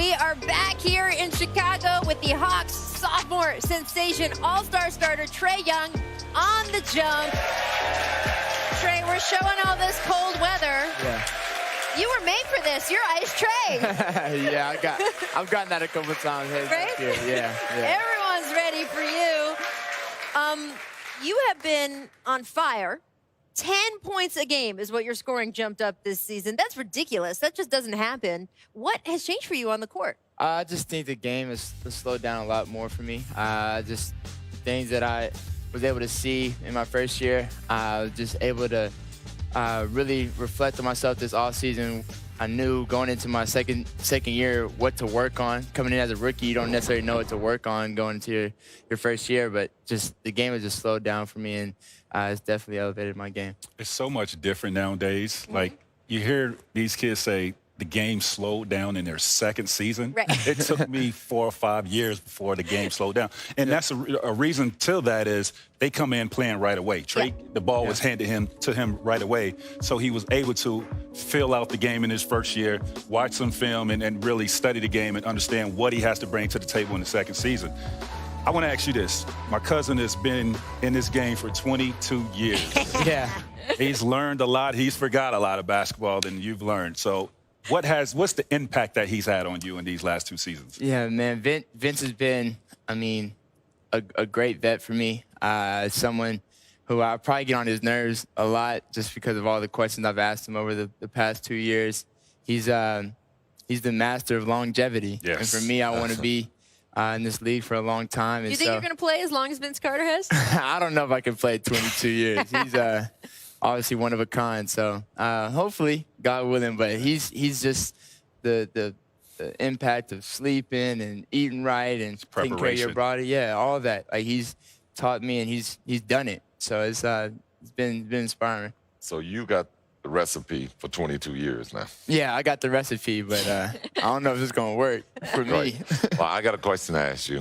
We are back here in Chicago with the Hawks sophomore sensation all-star starter Trae Young on the jump. Trae, we're showing all this cold weather. Yeah. You were made for this. You're Ice Trae. Yeah, I've gotten that a couple of times. Right? Yeah. Everyone's ready for you. You have been on fire. 10 points a game is what your scoring jumped up this season. That's ridiculous. That just doesn't happen. What has changed for you on the court? I just think the game has slowed down a lot more for me. Just things that I was able to see in my first year, I was just able to really reflect on myself this offseason. I knew going into my second year what to work on. Coming in as a rookie, you don't necessarily know what to work on going into your first year, but just the game has just slowed down for me, and it's definitely elevated my game. It's so much different nowadays. Like, you hear these kids say the game slowed down in their second season. Right. It took me 4 or 5 years before the game slowed down. And that's a reason to that is they come in playing right away. Trae, the ball was handed to him right away. So he was able to fill out the game in his first year, watch some film, and really study the game and understand what he has to bring to the table in the second season. I want to ask you this. My cousin has been in this game for 22 years. Yeah. He's learned a lot. He's forgot a lot of basketball than you've learned. So what's the impact that he's had on you in these last 2 seasons? Yeah, man, Vince has been, a great vet for me. Someone who I probably get on his nerves a lot just because of all the questions I've asked him over the past 2 years. He's the master of longevity. Yes. And for me, I want to be in this league for a long time. Do you think you're going to play as long as Vince Carter has? I don't know if I can play 22 years. He's obviously one of a kind. So hopefully, God willing, but he's just the impact of sleeping and eating right and taking care of your body. Yeah, all of that. Like, he's taught me, and he's done it. So it's been inspiring. So you got the recipe for 22 years now. Yeah, I got the recipe, but I don't know if it's going to work for me. Right. Well, I got a question to ask you.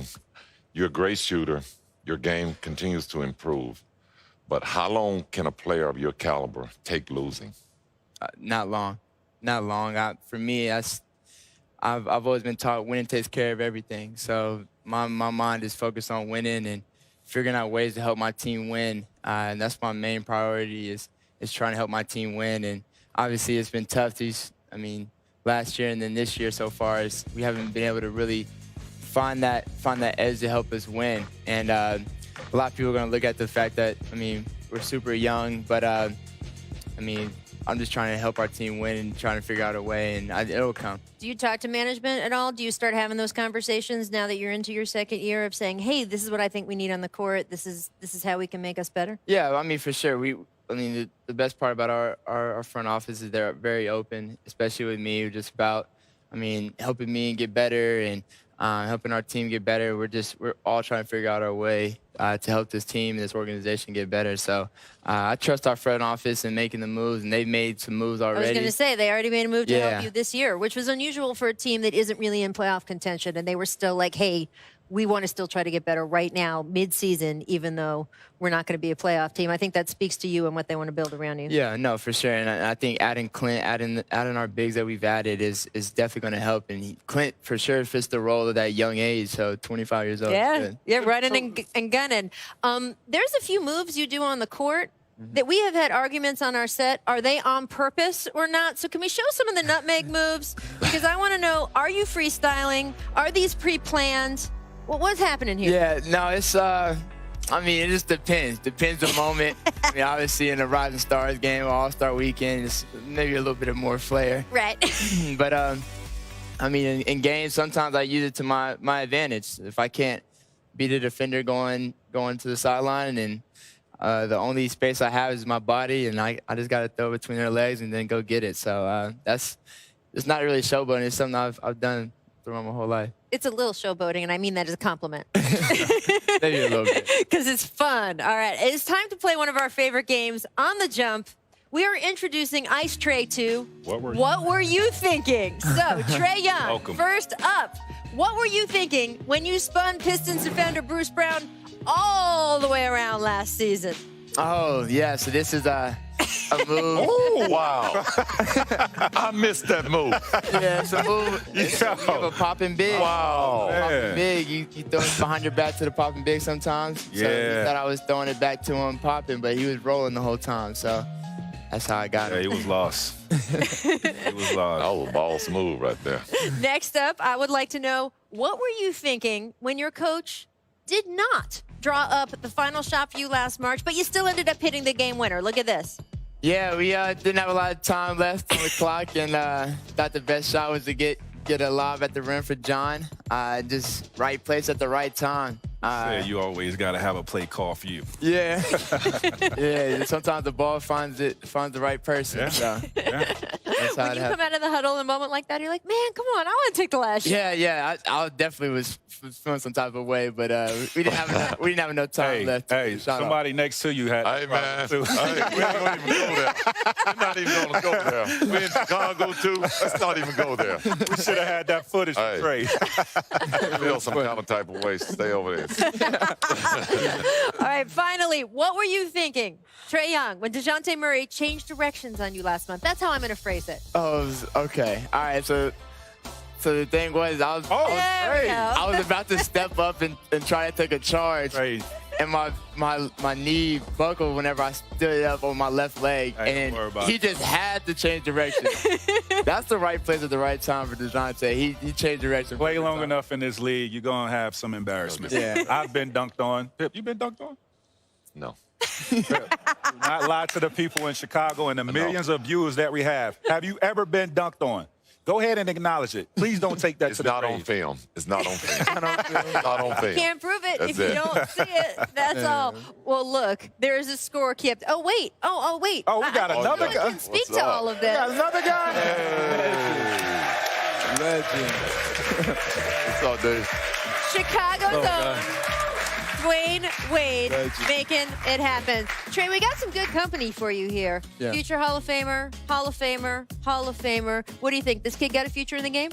You're a great shooter. Your game continues to improve. But how long can a player of your caliber take losing? Not long. Not long. For me, I've always been taught winning takes care of everything. So my mind is focused on winning and figuring out ways to help my team win. And that's my main priority is trying to help my team win. And obviously it's been tough last year and then this year so far is we haven't been able to really find that edge to help us win. And a lot of people are going to look at the fact that, we're super young, but I'm just trying to help our team win and trying to figure out a way, and it'll come. Do you talk to management at all? Do you start having those conversations now that you're into your second year of saying, hey, this is what I think we need on the court. This is how we can make us better? Yeah, for sure. The best part about our front office is they're very open, especially with me, just about, helping me get better and helping our team get better. We're all trying to figure out our way to help this team and this organization get better. So I trust our front office in making the moves, and they've made some moves already. I was going to say, they already made a move to help you this year, which was unusual for a team that isn't really in playoff contention, and they were still like, hey, we want to still try to get better right now, mid-season, even though we're not going to be a playoff team. I think that speaks to you and what they want to build around you. Yeah, no, for sure. And I think adding Clint, adding our bigs that we've added is definitely going to help. And Clint, for sure, fits the role of that young age, so 25 years old. Yeah, running and gunning. There's a few moves you do on the court that we have had arguments on our set. Are they on purpose or not? So can we show some of the nutmeg moves? Because I want to know, are you freestyling? Are these pre-planned? Well, what's happening here? Yeah, no, it's, it just depends. Depends the moment. Obviously in a Rising Stars game, All-Star Weekend, it's maybe a little bit of more flair. Right. But, in games, sometimes I use it to my advantage. If I can't beat a defender going to the sideline, and the only space I have is my body, and I just got to throw between their legs and then go get it. So it's not really showboating. It's something I've done throughout my whole life. It's a little showboating, and I mean that as a compliment. Maybe a little bit. Because it's fun. All right, it's time to play one of our favorite games, On the Jump. We are introducing Ice Trae to What Were You Thinking? So, Trae Young, Welcome. First up, what were you thinking when you spun Pistons defender Bruce Brown all the way around last season? Oh, yeah, so this is a move. Oh, wow. I missed that move. Yeah, it's a move. You have a popping big. Wow. Popping big. You throw it behind your back to the popping big sometimes. So he thought I was throwing it back to him popping, but he was rolling the whole time. So that's how I got Yeah, it. he was lost. He was lost. That was a ball smooth right there. Next up, I would like to know, what were you thinking when your coach did not draw up the final shot for you last March, but you still ended up hitting the game winner? Look at this. Yeah, we didn't have a lot of time left on the clock, and thought the best shot was to get a lob at the rim for John. Just right place at the right time. Yeah, you always got to have a play call for you. Yeah. Yeah, sometimes the ball finds the right person. Yeah. So that's how When it you happened. come out of the huddle in a moment like that, you're like, man, come on, I want to take the last shot. Yeah. I definitely was feeling some type of way, but we didn't have enough time left. to Hey, get the shot somebody next to you had. Hey, man. too. Hey, we ain't going to even go there. We're not even going to go there. We're in Chicago, too. Let's not even go there. We should have had that footage Hey. for Trey. I feel some kind of type of way. Stay over there. All right, finally, what were you thinking, Trae Young, when DeJounte Murray changed directions on you last month? That's how I'm going to phrase it. Oh, okay. All right, so the thing was, I was There we go. I was about to step up and try to take a charge. Trey, And my knee buckled whenever I stood up on my left leg, Hey, don't and worry about he it. just had to change direction. That's the right place at the right time for DeJounte. He changed direction. play long enough in this league, you're going to have some embarrassment. Yeah. I've been dunked on. Pip, you been dunked on? No. Not lie to the people in Chicago and the millions of viewers that we have. Have you ever been dunked on? Go ahead and acknowledge it. Please don't take that It's to the not on grave. film. It's not on film. It's not on film. Can't prove it That's if you it. don't see it. That's all. Well, look, there is a score kept. Oh, wait. Oh, wait. Oh, we got I another really guy. can speak What's to up? all of We got this. another guy. Legend. What's up, dude? Chicago's own Dwayne Wade Legend. making it happen. Trey, we got some good company for you here. Yeah. Future Hall of Famer, Hall of Famer, Hall of Famer. What do you think? This kid got a future in the game?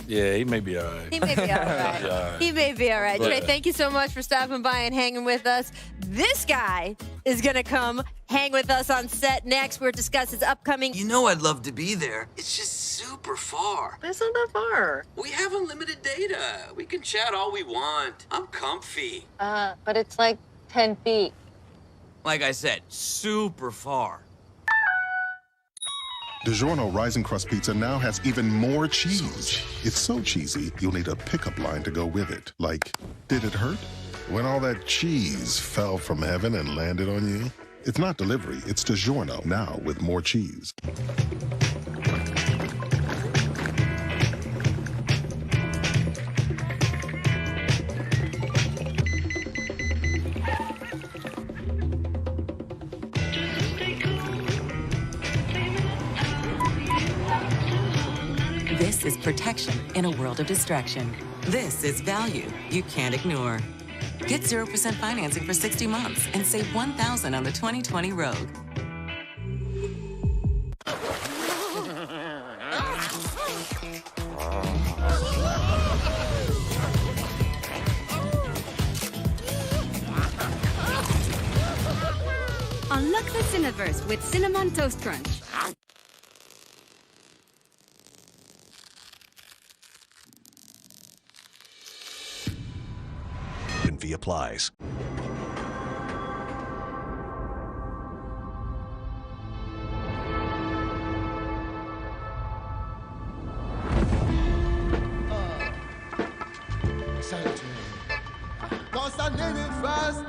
Yeah, he may be all right. He may be all right. Yeah. He may be all right. But- Trey, thank you so much for stopping by and hanging with us. This guy is going to come hang with us on set next. We're discussing his upcoming. You know I'd love to be there. It's just super far. That's not that far. We have unlimited data. We can chat all we want. I'm comfy. But it's like 10 feet. Like I said, super far. DiGiorno Rising Crust Pizza now has even more cheese. It's so cheesy, you'll need a pickup line to go with it. Like, did it hurt? When all that cheese fell from heaven and landed on you? It's not delivery, it's DiGiorno, now with more cheese. This is protection in a world of distraction. This is value you can't ignore. Get 0% financing for 60 months and save $1,000 on the 2020 Rogue. Unlock the Cineverse with Cinnamon Toast Crunch. And fee applies. Cause I did it fast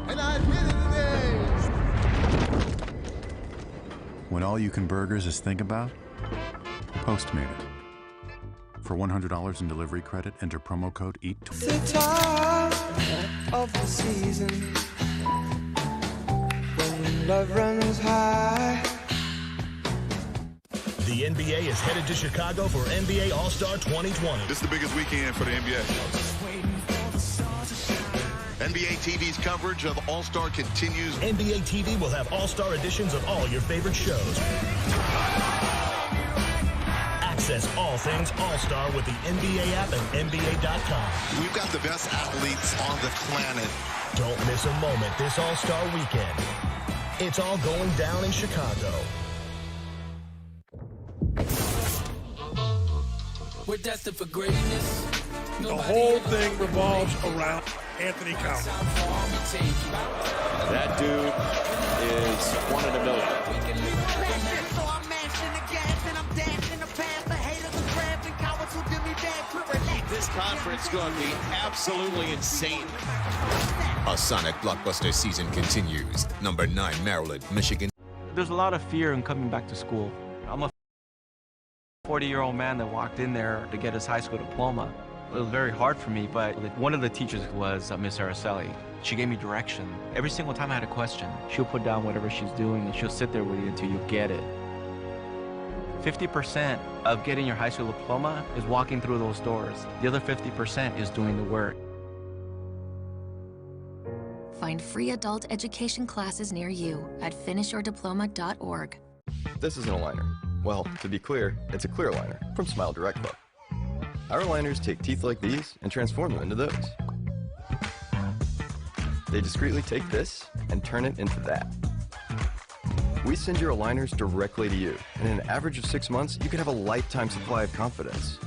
and I did it next. When all you can burgers is think about, Postmate it. For $100 in delivery credit, enter promo code EAT20. The time of the season when love runs high. The NBA is headed to Chicago for NBA All-Star 2020. This is the biggest weekend for the NBA. NBA TV's coverage of All-Star continues. NBA TV will have All-Star editions of all your favorite shows. Access all things All-Star with the NBA app and NBA.com. We've got the best athletes on the planet. Don't miss a moment this All-Star weekend. It's all going down in Chicago. We're destined for greatness. The whole thing revolves around Anthony County. That dude is one in a million. This conference is going to be absolutely insane. A Sonic blockbuster season continues. Number 9, Maryland, Michigan. There's a lot of fear in coming back to school. I'm a 40-year-old man that walked in there to get his high school diploma. It was very hard for me, but one of the teachers was Miss Araceli. She gave me direction. Every single time I had a question, she'll put down whatever she's doing and she'll sit there with you until you get it. 50% of getting your high school diploma is walking through those doors. The other 50% is doing the work. Find free adult education classes near you at finishyourdiploma.org. This is an aligner. Well, to be clear, it's a clear aligner from Smile Direct Club. Our aligners take teeth like these and transform them into those. They discreetly take this and turn it into that. We send your aligners directly to you, and in an average of 6 months, you can have a lifetime supply of confidence.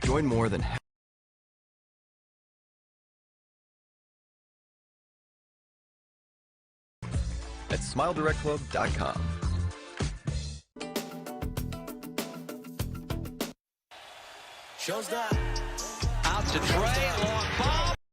Join more than at SmileDirectClub.com. Shows that. Out to Trae, long ball.